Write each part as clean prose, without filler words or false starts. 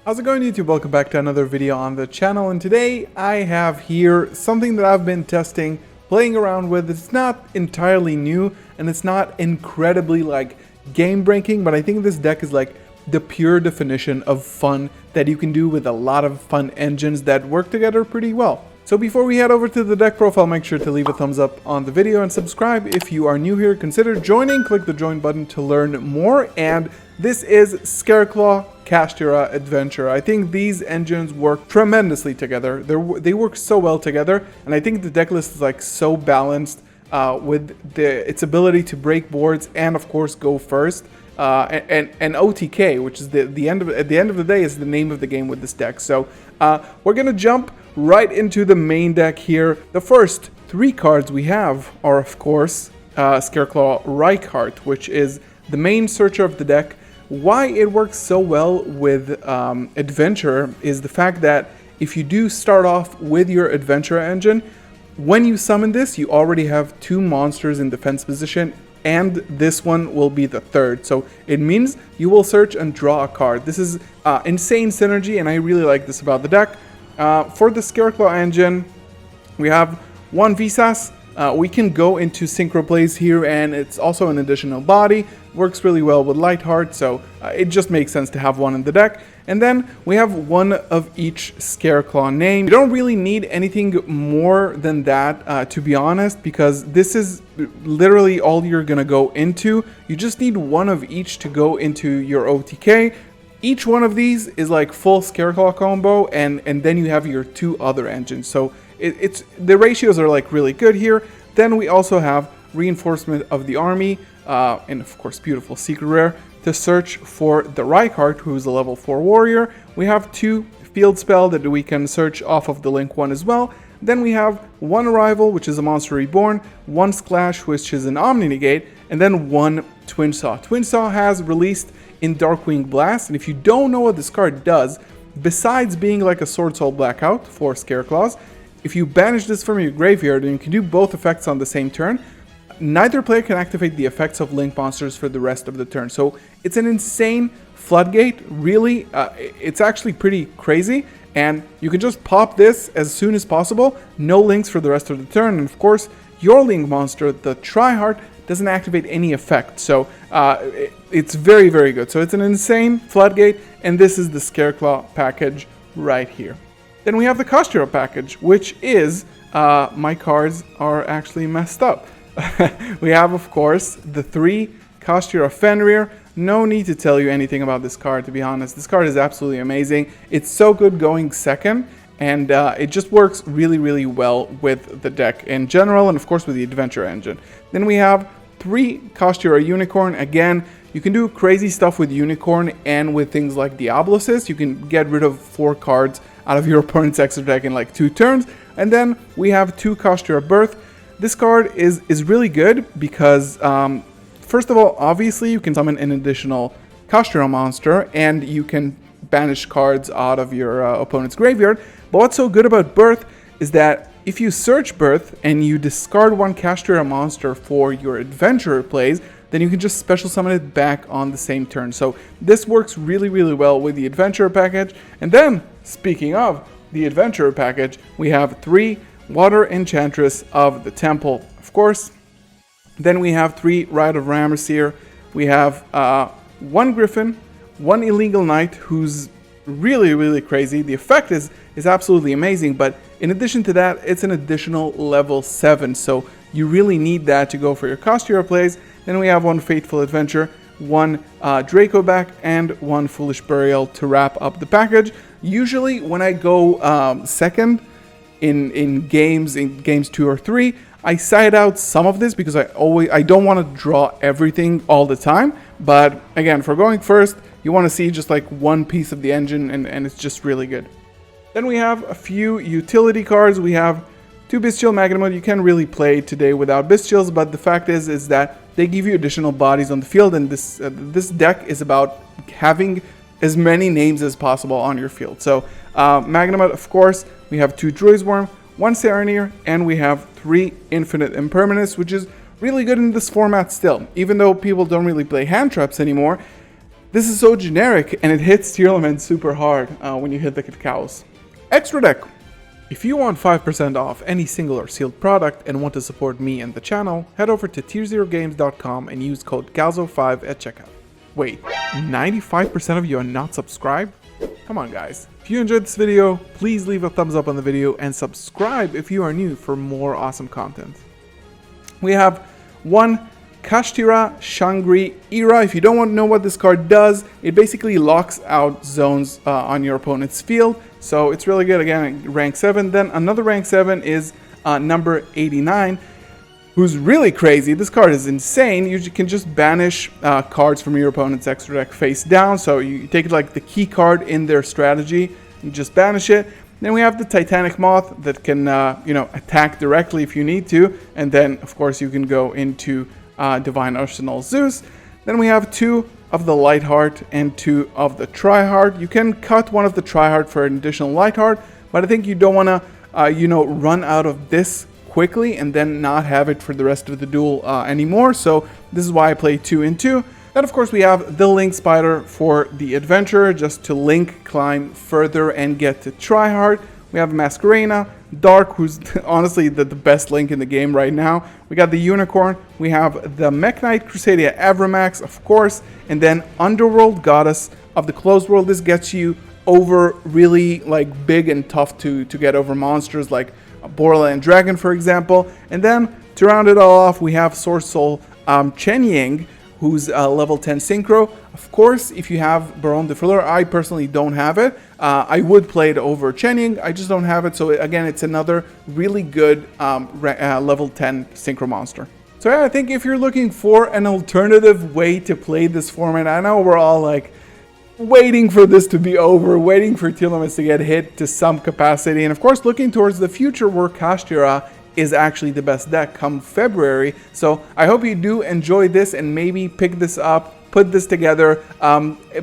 How's it going, YouTube? Welcome back to another video on the channel, and today I have here something that I've been testing, playing around with. It's not entirely new and it's not incredibly game breaking, but I think this deck is like the pure definition of fun that you can do with a lot of fun engines that work together pretty well. So before we head over to the deck profile, make sure to leave a thumbs up on the video and subscribe if you are new here. Consider joining, click the join button to learn more. And this is Kashtira-Scareclaw-Adventurer. I think these engines work tremendously together. They work so well together, and I think the deck list is like so balanced with its ability to break boards and of course go first. And OTK, which is at the end of the day, is the name of the game with this deck. So we're gonna jump right into the main deck here. The first three cards we have are, of course, Scareclaw Reinhardt, which is the main searcher of the deck. Why it works so well with Adventurer is the fact that if you do start off with your Adventurer engine, when you summon this, you already have two monsters in defense position, and this one will be the third. So it means you will search and draw a card. This is insane synergy, and I really like this about the deck. For the Scareclaw engine, we have one VSAS. We can go into synchro plays here, and it's also an additional body. Works really well with Lightheart, so it just makes sense to have one in the deck. And then we have one of each Scareclaw name. You don't really need anything more than that, to be honest, because this is literally all you're gonna go into. You just need one of each to go into your OTK. Each one of these is like full Scareclaw combo, and then you have your two other engines. So it's the ratios are like really good here. Then we also have Reinforcement of the Army, and of course beautiful secret rare to search for the Reinhardt, who is a level 4 warrior. We have two field spell that we can search off of the link one as well. Then we have one Arrival, which is a monster reborn, one Splash, which is an Omni Negate, and then one Twin Saw. Twin Saw has released in Darkwing Blast, and if you don't know what this card does, besides being like a Sword Soul Blackout for Scareclaws, if you banish this from your graveyard and you can do both effects on the same turn, neither player can activate the effects of link monsters for the rest of the turn. So it's an insane floodgate, really. It's actually pretty crazy, and you can just pop this as soon as possible, no links for the rest of the turn, and of course your link monster, the Tryhard, doesn't activate any effect. So it's very, very good. So it's an insane floodgate, and this is the Scareclaw package right here. Then we have the Kashtira package, which is, my cards are actually messed up. We have, of course, the three Kashtira Fenrir. No need to tell you anything about this card, to be honest. This card is absolutely amazing. It's so good going second, and it just works really, really well with the deck in general, and of course with the Adventure engine. Then we have three Kashtira Unicorn. Again, you can do crazy stuff with Unicorn and with things like Diablosis. You can get rid of 4 cards out of your opponent's extra deck in like 2 turns. And then we have two Kashtira Birth. This card is really good because, first of all, obviously you can summon an additional Kashtira monster and you can banish cards out of your opponent's graveyard. But what's so good about Birth is that if you search Birth and you discard one Kashtira monster for your Adventurer plays, then you can just special summon it back on the same turn. So this works really, really well with the Adventurer package. And then, speaking of the Adventurer package, we have 3 Water Enchantress of the Temple, of course. Then we have 3 Rite of Ramesir. We have 1 Griffin, 1 Illegal Knight, who's really, really crazy. The effect is absolutely amazing, but in addition to that, it's an additional level 7, so you really need that to go for your Kashtira plays. Then we have 1 Fateful Adventure, 1 Draco back, and 1 Foolish Burial to wrap up the package. Usually when I go second in games 2 or 3, I side out some of this because I don't want to draw everything all the time. But again, for going first, you want to see just like one piece of the engine, and it's just really good. Then we have a few utility cards. We have 2 Bestial Magnamod. You can't really play today without Bestials, but the fact is that they give you additional bodies on the field, and this deck is about having as many names as possible on your field. So Magnamod, of course, we have 2 Druisworm, 1 Saronir, and we have 3 Infinite Impermanence, which is really good in this format still. Even though people don't really play hand traps anymore, This is so generic, and it hits tier limit super hard when you hit the cows. Extra deck. If you want 5% off any single or sealed product and want to support me and the channel, head over to tierzerogames.com and use code GALZO5 at checkout. Wait, 95% of you are not subscribed? Come on guys. If you enjoyed this video, please leave a thumbs up on the video and subscribe if you are new for more awesome content. We have one Kashtira-Scareclaw-Adventurer. If you don't know what this card does, it basically locks out zones on your opponent's field. So it's really good. Again, rank 7. Then another rank 7 is number 89, who's really crazy. This card is insane. You can just banish cards from your opponent's extra deck face down. So you take it like the key card in their strategy and just banish it. Then we have the Titanic Moth that can attack directly if you need to. And then, of course, you can go into Divine Arsenal Zeus. Then we have 2 of the Lightheart and 2 of the Tryhard. You can cut one of the Tryhard for an additional Lightheart, but I think you don't want to, run out of this quickly and then not have it for the rest of the duel anymore. So this is why I play 2 and 2. Then, of course, we have the Link Spider for the Adventurer, just to Link climb further and get to Tryhard. We have Masquerena, Dark, who's honestly the best Link in the game right now. We got the Unicorn. We have the Mech Knight Crusadia Avramax, of course. And then Underworld Goddess of the Closed World. This gets you over really like big and tough to get over monsters like Borderland Dragon, for example. And then to round it all off, we have Source Soul Chen Ying, who's level 10 Synchro. Of course, if you have Baron de Fleur, I personally don't have it. I would play it over Chen Ying, I just don't have it. So again, it's another really good level 10 Synchro monster. So yeah, I think if you're looking for an alternative way to play this format, I know we're all like waiting for this to be over, waiting for tier limits to get hit to some capacity. And of course, looking towards the future where Kashtira is actually the best deck come February. So I hope you do enjoy this and maybe pick this up, put this together.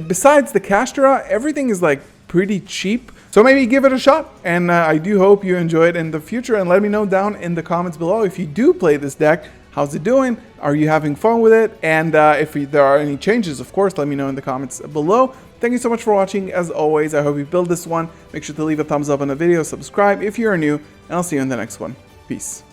Besides the Kashtira, everything is like pretty cheap. So maybe give it a shot. And I do hope you enjoy it in the future. And let me know down in the comments below if you do play this deck. How's it doing? Are you having fun with it? And if there are any changes, of course, let me know in the comments below. Thank you so much for watching. As always, I hope you build this one. Make sure to leave a thumbs up on the video, subscribe if you're new, and I'll see you in the next one. Peace.